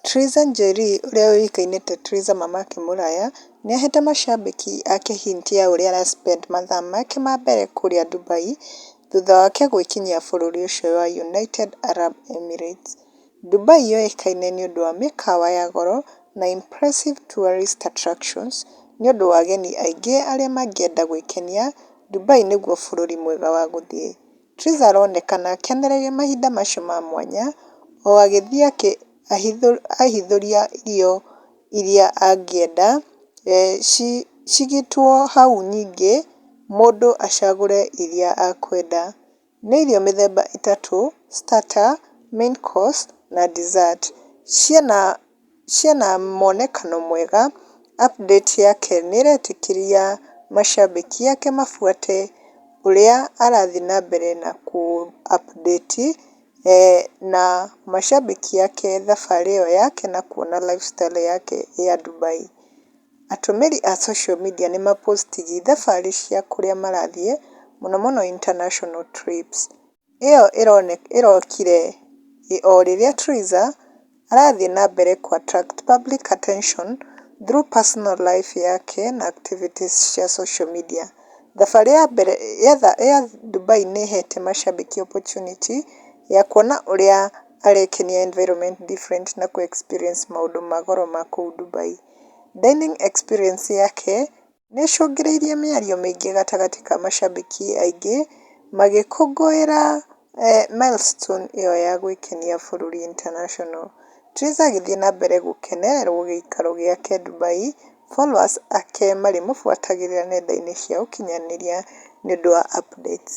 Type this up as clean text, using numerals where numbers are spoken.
Triza Njeri ũrĩa ũĩkaine ta Triza mama Kĩmũraya nĩahete macambĩki ake hint ya ũrĩa ara spend mathaa make ma mbere kũrĩa Dubai thutha wake gwĩkinyia bũrũri ũcio wa United Arab Emirates. Dubai yũĩkaine nĩũndũ wa mĩkawa ya goro na impressive tourist attractions nĩũndũ wa ageni aingĩ arĩa mangĩenda gwĩkenia. Dubai nĩguo bũrũri mwega wa gũthiĩ. Triza aronekana akenereire mahinda macio ma mwanya o agĩthiĩ ahithũria irio iria angĩenda cigitwo hau nyingĩ mũndũ acagũre iria akwenda. Nĩ irio mĩthemba ĩtatũ, starter, main course na dessert. Ciĩna mwonekano mwega. Update yake nĩĩretĩkĩria macambĩki ake mabuate ũrĩa arathiĩ na mbere na kũ update na macambĩki ake thabarĩ ĩyo yake na kuona lifestyle yake ya Dubai. Atũmĩri a social media nĩmapostiga thabarĩ cia kũrĩa marathiĩ mũno mũno international trips. Ĩyo ĩrokire o rĩrĩa Triza arathiĩ na mbere kũ attract public attention through personal life yake na activities cia social media. Thabarĩ ya mbere ya Dubai nĩĩhete macambĩki opportunity ya kuona ũrĩa arekenia environment different na kũ experience maũndũ ma goro ma kũu Dubai. Dining experience yake nĩĩcũngĩrĩirie mĩario mĩingĩ gatagatĩ ka macambĩki aingĩ magĩkũngũĩra milestone ĩyo ya gwĩkenia bũrũri international. Triza agĩthiĩ na mbere gũkenererwo gĩikaro gĩake Dubai, followers ake marĩmũbuatagĩrĩra nenda-inĩ cia ũkinyanĩria nĩũndũ wa updates.